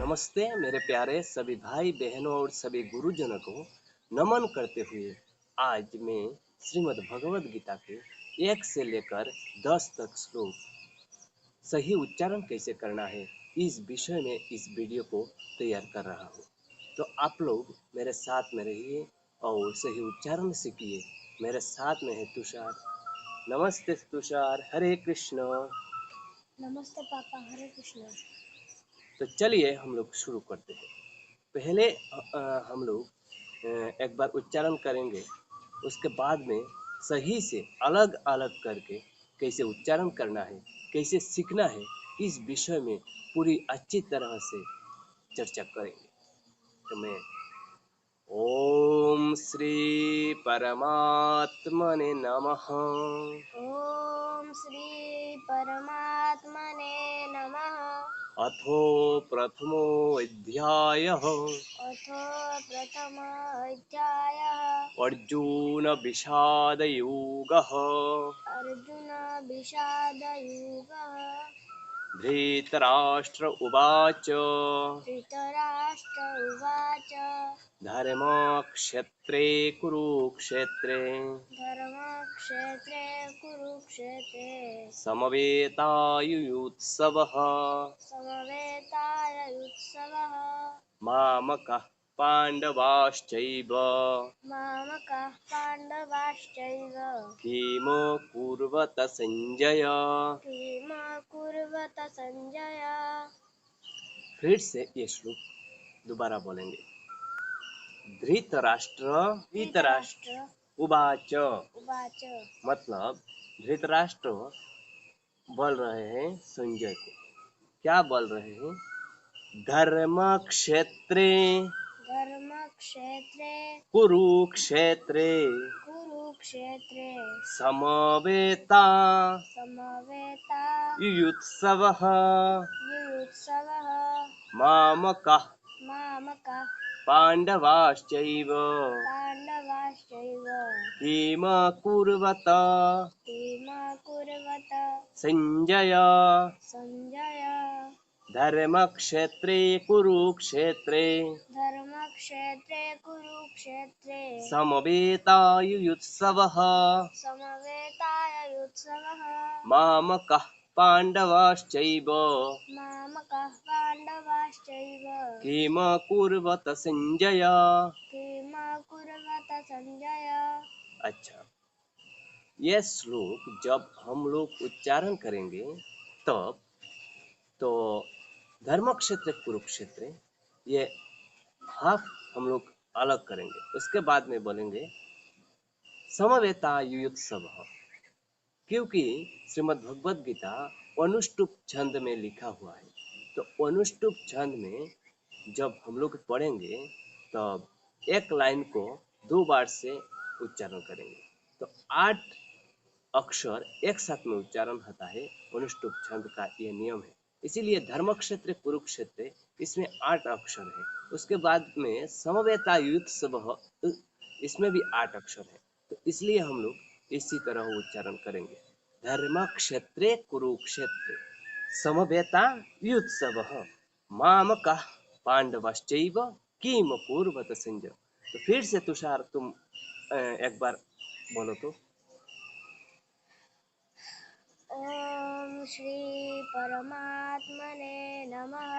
नमस्ते मेरे प्यारे सभी भाई बहनों और सभी गुरुजनों को नमन करते हुए आज मैं श्रीमद् भगवद गीता के 1 से लेकर 10 तक श्लोक सही उच्चारण कैसे करना है इस विषय में इस वीडियो को तैयार कर रहा हूँ। तो आप लोग मेरे साथ में रहिए और सही उच्चारण सीखिए। मेरे साथ में है तुषार। नमस्ते तुषार। हरे कृष्ण। नमस्ते पापा। हरे कृष्ण। तो चलिए हम लोग शुरू करते हैं। पहले हम लोग एक बार उच्चारण करेंगे, उसके बाद में सही से अलग अलग करके कैसे उच्चारण करना है, कैसे सीखना है, इस विषय में पूरी अच्छी तरह से चर्चा करेंगे। तो मैं ओम श्री परमात्मने नमः। ओम श्री परमात्मने नमः। अथो प्रथमो अध्यायः अथो प्रथम अध्यायः अर्जुन विषाद योगः। अर्जुन विषादयोगः। धृतराष्ट्र उवाच धृतराष्ट्र उवाच धर्मक्षेत्रे कुरुक्षेत्रे धर्मक्षेत्रे कुरुक्षेत्रे समवेतायुयुत्सवः समवेतायुत्सवः। मामकः पाण्डवाश्चैव मामकाः पाण्डवाश्चैव किम कुर्वत संजय। किम कुर्वत संजय। फिर से ये श्लोक दोबारा बोलेंगे। धृतराष्ट्र धृतराष्ट्र उवाच उवाच मतलब धृतराष्ट्र बोल रहे हैं संजय को। क्या बोल रहे हैं? धर्म क्षेत्रे धर्मक्षेत्रे कुरुक्षेत्रे कुरुक्षेत्रे समवेता समवेता युयुत्सवः युयुत्सवः। मामकः मामकाः पाण्डवाश्चैव पाण्डवाश्चैव किम कुर्वत किम कुर्वत संजय। संजय। धर्मक्षेत्रे कुरुक्षेत्रे धर्मक्षेत्रे कुरुक्षेत्रे समवेतायुयुत्सवः समवेतायुत्सवः। मामकः पाण्डवाश्चैव मामकाः पाण्डवाश्चैव किम कुर्वत संजय। किम कुर्वत संजय। अच्छा, यह श्लोक जब हम लोग उच्चारण करेंगे तब तो धर्म क्षेत्र कुरुक्षेत्र ये हाफ हम लोग अलग करेंगे। उसके बाद में बोलेंगे समवेतायुयुत्सव, क्योंकि श्रीमद् भगवद गीता अनुष्टुप छंद में लिखा हुआ है। तो अनुष्टुप छंद में जब हम लोग पढ़ेंगे तब एक लाइन को 2 बार से उच्चारण करेंगे। तो 8 अक्षर एक साथ में उच्चारण होता है। अनुष्टुप छंद का यह नियम है। इसीलिए धर्मक्षेत्र कुरुक्षेत्र इसमें 8 अक्षर है। उसके बाद में समवेतायुत्सव इसमें भी 8 अक्षर है। तो इसलिए हम लोग इसी तरह उच्चारण करेंगे। धर्मक्षेत्रे कुरुक्षेत्रे समवेतायुत्सवः मामकः पांडवाश्चैव किम कुर्वत संजय। तो फिर से तुषार तुम एक बार बोलो तो। ओम श्री परमात्मने नमः।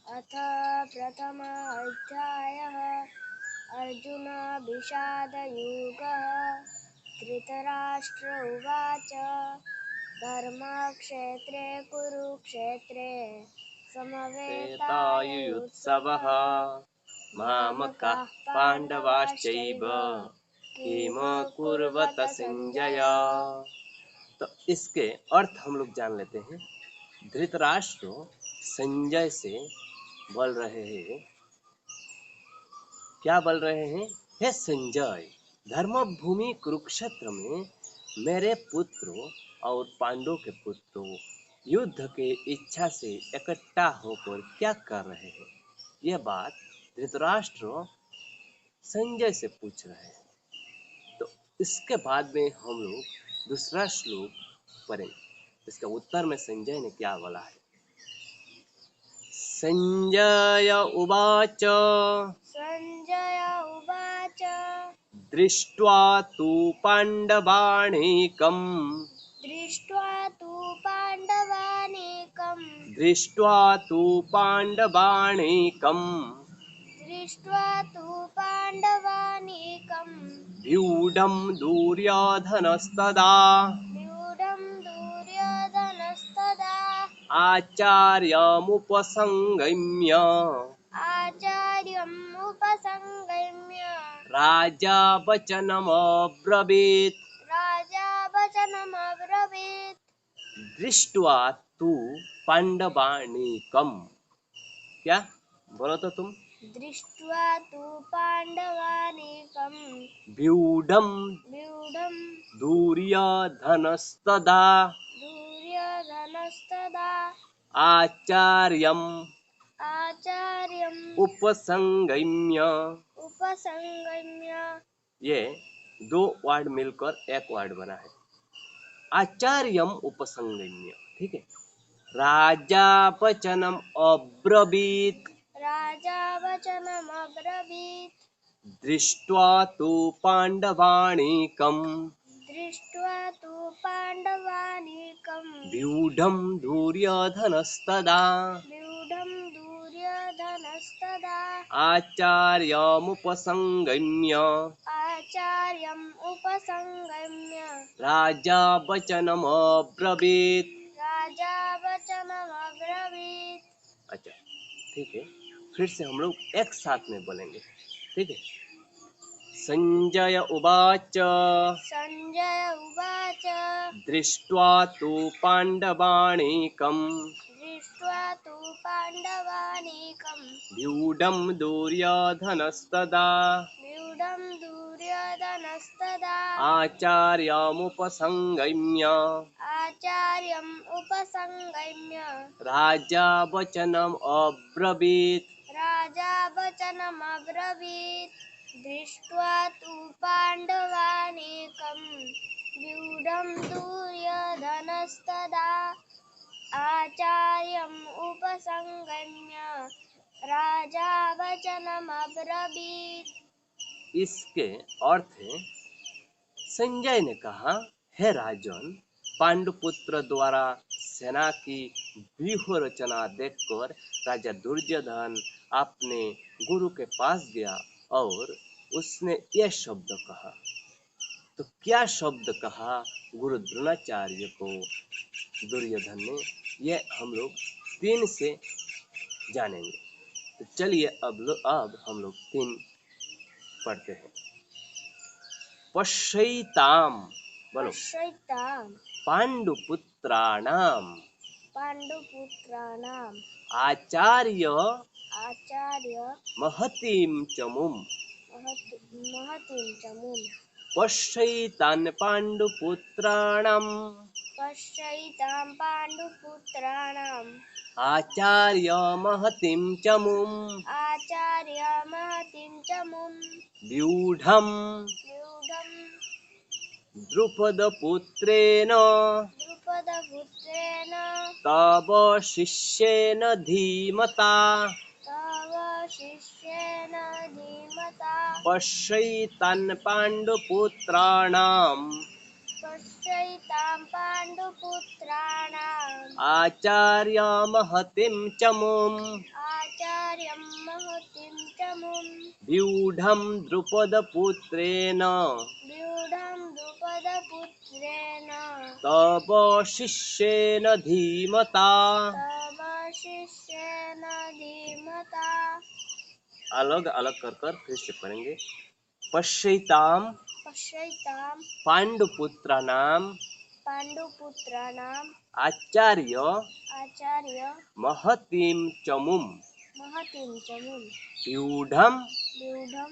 अथ प्रथम अध्यायः अर्जुन विषादयोगः। धृतराष्ट्र उवाच धर्मक्षेत्रे कुरुक्षेत्रे समवेतायुत्सवः। समवेतायुत्सवः मामकः पांडवाश्चैव किम कुर्वत संजय। तो इसके अर्थ हम लोग जान लेते हैं। धृतराष्ट्र संजय से बोल रहे हैं, क्या बोल रहे हैं? हे संजय, धर्म भूमि कुरुक्षेत्र में मेरे पुत्रों और पांडवों के पुत्रों युद्ध के इच्छा से इकट्ठा होकर क्या कर रहे हैं? यह बात धृतराष्ट्र संजय से पूछ रहे हैं। तो इसके बाद में हम लोग दूसरा श्लोक पढ़ेंगे। इसका उत्तर में संजय ने क्या बोला है? संजय उवाच सञ्जय उवाच दृष्ट्वा तु पाण्डवानीकम् दृष्ट्वा तु पाण्डवानीकम् दृष्ट्वा तु पाण्डवानीकम् दृष्ट्वा तु पाण्डवानीकम् व्यूढम् दुर्योधनस्तदा व्यूढं दुर्योधनस्तदा आचार्यमुपसंगम्य आचार्यम् उपसंगम्य राजा वचनमब्रवीत् राजा वचनमब्रवीत् दृष्ट्वा तु पाण्डवानीकम् क्या बोलो तो तुम दृष्ट्वा तु पाण्डवानीकम् व्यूढम् व्यूढं दुर्योधनस्तदा दुर्योधनस्तदा आचार्यम् आचार्यम् उपसंगम्य उपसंगम्य ये दो वर्ड मिलकर एक वर्ड बना है आचार्यम उपसंगम्य ठीक है राजा वचनम अब्रवीत राजा वचनमब्रवीत् दृष्ट्वा तु पाण्डवानीकम् दृष्ट्वा तु पाण्डवानीकम् व्यूढम् दुर्योधनस्तदा व्यूढं दुर्योधनस्तदा आचार्यमुपसंगम्य आचार्यम् उपसंगम्य राजा वचनमब्रवीत् राजा वचनमब्रवीत् अच्छा ठीक है फिर से हम लोग एक साथ में बोलेंगे ठीक है संजय उवाच सञ्जय उवाच दृष्ट्वा तु पाण्डवानीकम् दृष्ट्वा तु पाण्डवानीकम् व्यूढम् दुर्योधनस्तदा व्यूढं दुर्योधनस्तदा आचार्यमुपसंगम्य आचार्यम् उपसंगम्य राजा वचनम् अब्रवीत् राजा वचनमब्रवीत् दृष्ट्वा तु पाण्डवानीकम् व्यूढं दुर्योधनस्तदा आचार्यम् उपसंगम्य राजा वचनमब्रवीत् इसके अर्थ है संजय ने कहा हे राजन पांडुपुत्र द्वारा सेना की व्यूह रचना देखकर राजा दुर्योधन अपने गुरु के पास गया और उसने यह शब्द कहा तो क्या शब्द कहा गुरु द्रोणाचार्य को दुर्योधन ने यह हम लोग 3 से जानेंगे तो चलिए अब हम लोग 3 पढ़ते हैं पश्यैताम बोलो पश्यैताम् पांडुपुत्राणाम पाण्डुपुत्राणाम् आचार्य आचार्य महतीं चमुम महतीं चमुम् पश्यैतान् पांडुपुत्राणाम पश्यैतां पाण्डुपुत्राणाम् आचार्य महतीं चमुम आचार्य महतीं चमुम् व्यूढम् व्यूढं द्रुपदपुत्रेण द्रुपदपुत्रेण तव शिष्येन धीमता तव शिष्येन धीमता पश्यैतान् पाण्डुपुत्राणाम् पश्यैतां पाण्डुपुत्राणाम् आचार्य महतीं चमुम् आचार्यं महतीं चमुम् व्यूढम् द्रुपदपुत्रेण व्यूढं द्रुपदपुत्रेण तव शिष्येन धीमता तव शिष्येन धीमता अलग अलग कर फिर से पढ़ेंगे पश्यैताम पश्यैतां पांडुपुत्राणाम पाण्डुपुत्राणाम् आचार्य आचार्य महतीं चमुम् महतीं चमुम् व्यूढम् व्यूढं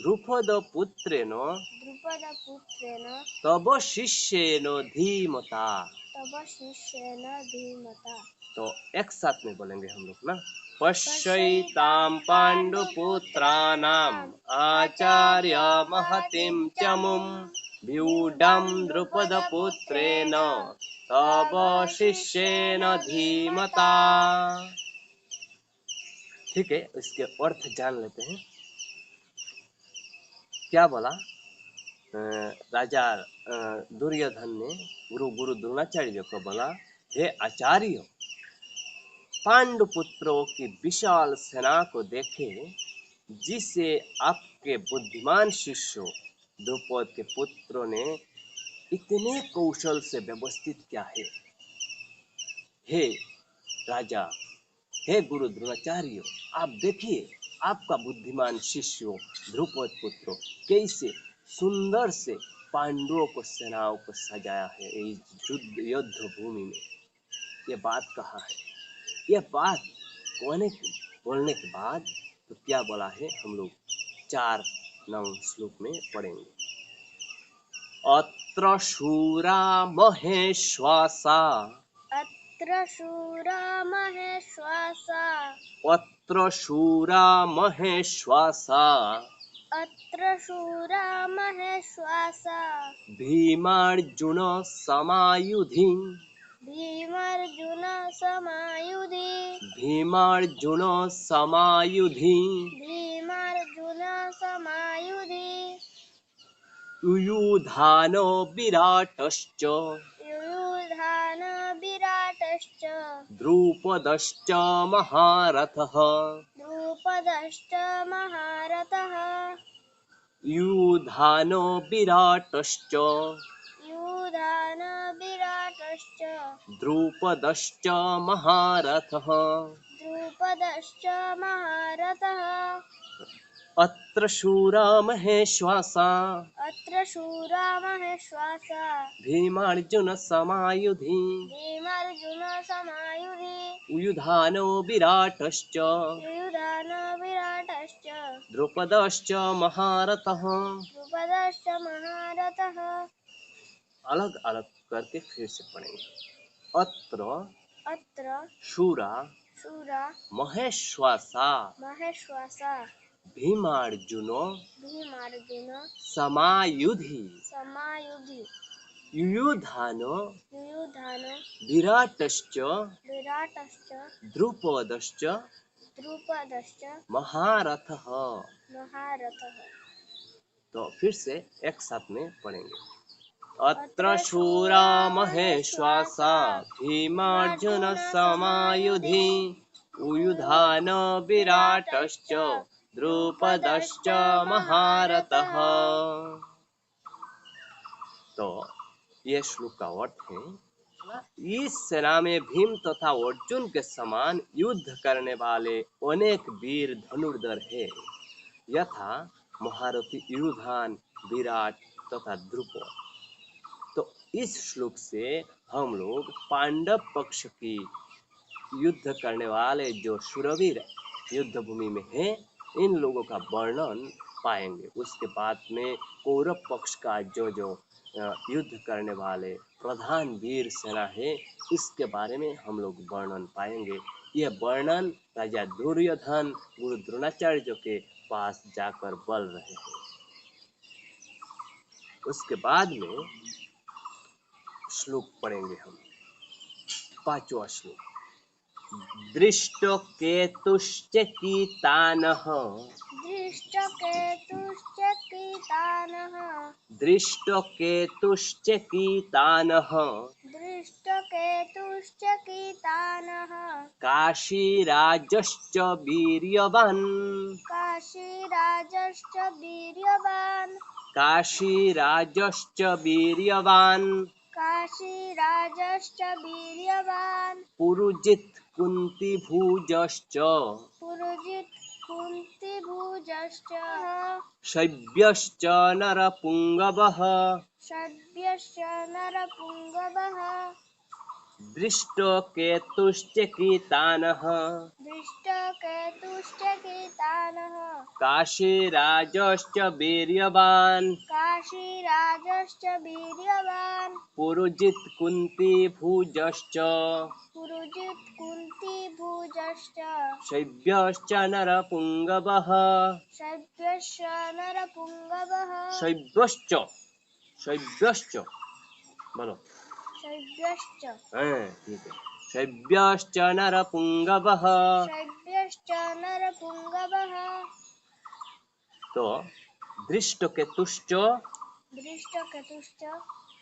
द्रुपदपुत्रेण द्रुपदपुत्रेण तव शिष्येन धीमता तव शिष्येन धीमता तो एक साथ में बोलेंगे हम लोग ना पश्यैतां पाण्डुपुत्राणाम् आचार्य महतीं चमुम् व्यूढम् द्रुपदपुत्रेण तव शिष्येन धीमता ठीक है, इसके अर्थ जान लेते हैं। क्या बोला राजा दुर्योधन ने गुरु द्रोणाचार्य को बोला, हे आचार्य, पांडु पुत्रों की विशाल सेना को देखे, जिसे आपके बुद्धिमान शिष्यों द्रुपद के पुत्रों ने इतने कौशल से व्यवस्थित किया है। हे राजा, हे गुरु द्रोणाचार्य, आप देखिए आपका बुद्धिमान शिष्यों द्रुपद पुत्रों कैसे सुंदर से पांडवों को सेनाओं को सजाया है इस युद्ध भूमि में। ये बात कहा है। यह बात बोलने के बाद तो क्या बोला है हम लोग 4-9 श्लोक में पढ़ेंगे। अत्र शूरा महेश्वासा, अत्र शूरा महेश्वासा, अत्र शूरा महेश्वासा, अत्र शूरा महेश्वासा, भीमार्जुन समायुधि, भीमार्जुन समायुधि, भीमार्जुन समायुधि, भीमार्जुन समायुधि, युयुधानो विराटश्च, युयुधान विराटश्च, द्रुपदश्च महारथः, द्रुपदश्च महारथः, युयुधानो विराटश्च, युयुधान विराटश्च, द्रुपदश्च महारथः, द्रुपदश्च महारथः, अत्र शूरा महेश्वासा, अत्र शूरा महेश्वासा, भीमार्जुन समायुधि, भीमार्जुन समायुधि, युयुधानो विराटश्च, युयुधान विराटश्च, द्रुपदश्च महारथः। द्रुपदश्च महारथः। अलग अलग करके फिर से पढ़ेंगे। अत्र अत्र शूरा शूरा महेश्वासा, महेश्वासा, भीमार्जुनो भीमार्जुन समायुधि, समायुधि, युयुधानो युयुधान विराटश्च, विराटश्च, द्रुपदश्च द्रुपदश्च महारथः। महारथः। तो फिर से एक साथ में पढ़ेंगे। अत्र शूरा महेश्वासा, भीमार्जुन समायुधि, युयुधान विराटश्च, द्रुपदश्च महारथः। तो ये श्लोक का अर्थ है, इस सेना में भीम तथा अर्जुन के समान युद्ध करने वाले अनेक वीर धनुर्धर है, यथा महारथी युयुधान, विराट तथा द्रुपद। तो इस श्लोक से हम लोग पांडव पक्ष की युद्ध करने वाले जो शूरवीर युद्ध भूमि में हैं, इन लोगों का वर्णन पाएंगे। उसके बाद में कौरव पक्ष का जो युद्ध करने वाले प्रधान वीर सेना है, इसके बारे में हम लोग वर्णन पाएंगे। यह वर्णन राजा दुर्योधन गुरु द्रोणाचार्य के पास जाकर बोल रहे हैं। उसके बाद में श्लोक पढ़ेंगे हम। 5वां श्लोक। दृष्टकेतुश्च कीतानः, दृष्टकेतुश्च कीतानः, दृष्टकेतुश्च कीतानः, दृष्टकेतुश्च कीतानः, काशीराजश्च वीर्यवान्, काशीराजश्च वीर्यवान्, काशीराजश्च वीर्यवान्, काशीराजश्च वीर्यवान्, पुरुजित् कुन्तिभुजश्च, पुरुजित् कुन्तिभुजश्च, शैब्यश्च नरपुङ्गवः, शल्यश्च नरपुङ्गवः, दृष्टकेतुश्च कीतानः, दृष्टकेतुश्च कीतानः, काशीराजश्च वीर्यवान्, काशीराजश्च वीर्यवान्, पुरुजित् कुन्तिभुजश्च, पुरुजित् कुन्तिभुजश्च, शैब्यश्च नरपुङ्गवः, शल्यश्च नरपुङ्गवः, शैब्यश्च, शैब्यश्च बोलो, शल्यश्च, ठीक है, शैब्यश्च नरपुङ्गवः, शल्यश्च श्रीराजश्च नरपुङ्गवः तो दृष्टकेतुश्च दृष्टकेतुश्च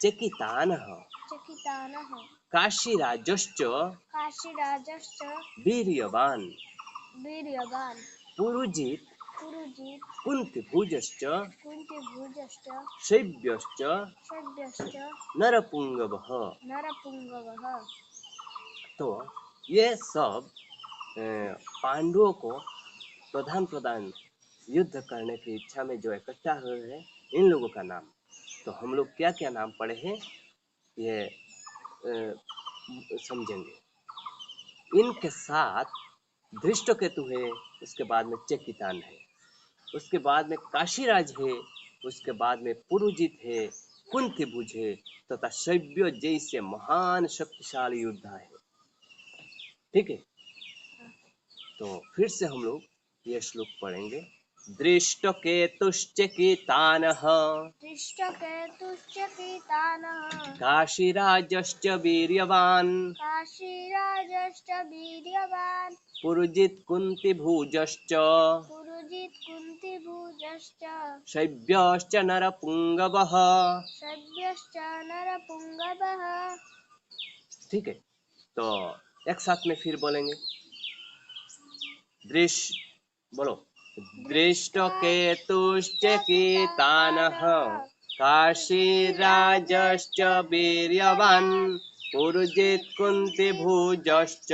चकितानः चकितानः काशीराजश्च काशीराजश्च वीर्यवान् वीर्यवान् पुरुजित् पुरुजित् कुन्तिभुजश्च कुन्तिभुजश्च शैब्यश्च शैब्यश्च नरपुङ्गवः। नरपुङ्गवः। तो ये सब पांडवों को प्रधान प्रधान युद्ध करने की इच्छा में जो इकट्ठा हुए हैं, इन लोगों का नाम। तो हम लोग क्या क्या नाम पढ़े हैं ये समझेंगे। इनके साथ धृष्टकेतु है, उसके बाद में चेकितान है, उसके बाद में काशीराज है, उसके बाद में पुरुजित है, कुंतीभुज है तथा शैब्य जैसे महान शक्तिशाली योद्धा है। ठीक है, तो फिर से हम लोग ये श्लोक पढ़ेंगे। दृष्टकेतुश्चकितानः दृष्टकेतुश्चकितानः काशीराजश्च वीर्यवान् काशीराजश्च वीर्यवान् पुरुजित् कुन्तीभुजश्च पुरुजित् कुन्तिभुजश्च शैब्यश्च नरपुङ्गवः। शैब्यश्च नरपुङ्गवः। ठीक है, तो एक साथ में फिर बोलेंगे। बोलो। दृष्टकेतुश्चकितानः काशीराजश्च वीर्यवान् पुरुजित् कुन्तीभुजश्च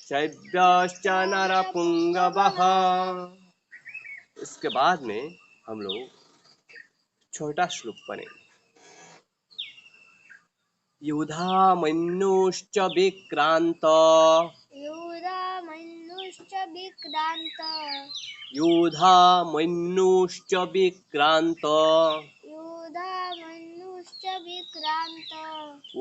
शैब्यश्च नरपुङ्गवः। इसके बाद में हम लोग छोटा श्लोक पढ़ेंगे। युधामन्युश्च विक्रान्त युधामन्युश्च विक्रान्त युधामन्युश्च विक्रान्त युधामन्युश्च विक्रान्त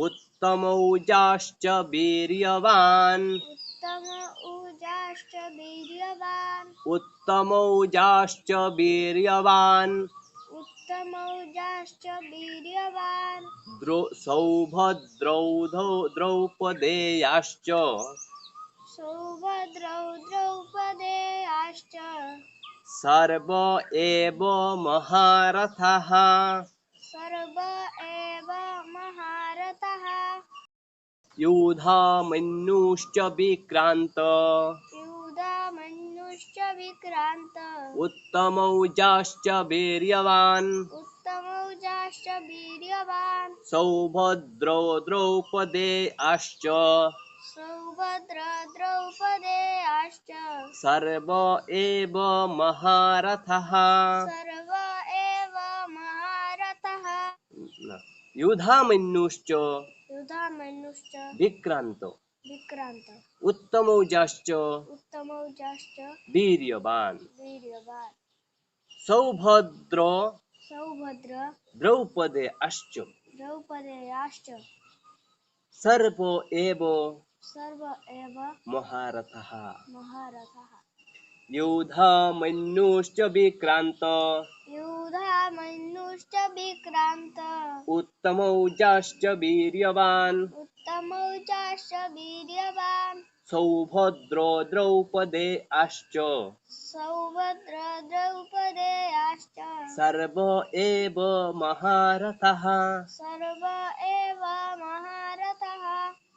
उत्तमौजाश्च वीर्यवान् उत्तम ऊजाश्च वीर्यवान् उत्तमौजाश्च वीर्यवान् उत्तमौजाश्च वीर्यवान् सौभद्रौ द्रौपदेयाश्च सौभद्रौ द्रौपदेयाश्च सर्व एव महारथाः सर्व एव महारथाः युधामन्युश्च विक्रान्त युधामन्युश्च विक्रान्त उत्तमौजाश्च वीर्यवान् उत्तमौजाश्च वीर्यवान् सौभद्रो द्रौपदेयाश्च सौभद्र द्रौपदेयाश्च सर्व एव महारथाः सर्व एव महारथाः युधामन्युश्च युधामन्युश्च विक्रान्त विक्रान्त उत्तमौजाश्च उत्तमौजाश्च वीर्यवान् वीर्यवान् सौभद्र सौभद्र द्रौपदेयाश्च द्रौपदेयाश्च सर्व एव महारथाः महारथाः युधामन्युश्च विक्रान्त युधामन्युश्च विक्रान्त उत्तमौजाश्च वीर्यवान् उत्तमौजाश्च वीर्यवान् सौभद्रो द्रौपदेयाश्च सौभद्र द्रौपदेयाश्च सर्व एव महारथाः सर्व एव महारथाः।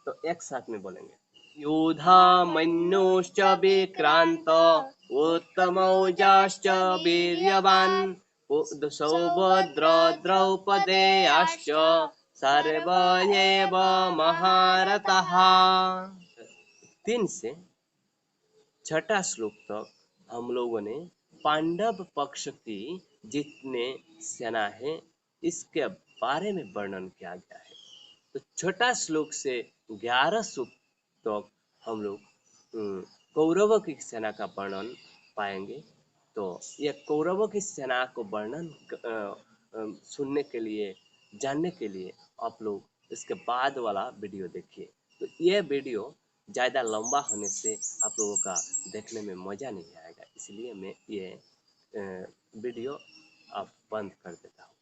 तो एक साथ में बोलेंगे। युधामन्युश्च विक्रान्त उत्तमौजाश्च वीर्यवान् सौभद्र द्रौपदेयाश्च सर्व एव महारथाः। 3 से छठा श्लोक तक हम लोगों ने पांडव पक्ष की जितने सेना है इसके बारे में वर्णन किया गया है। तो छठा श्लोक से 11 श्लोक तक हम लोग कौरवों की सेना का वर्णन पाएंगे। तो ये कौरवों की सेना को वर्णन सुनने के लिए, जानने के लिए आप लोग इसके बाद वाला वीडियो देखिए। तो ये वीडियो ज़्यादा लंबा होने से आप लोगों का देखने में मज़ा नहीं आएगा, इसलिए मैं ये वीडियो अब बंद कर देता हूँ।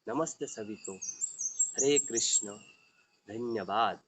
नमस्ते सभी को, हरे कृष्ण, धन्यवाद।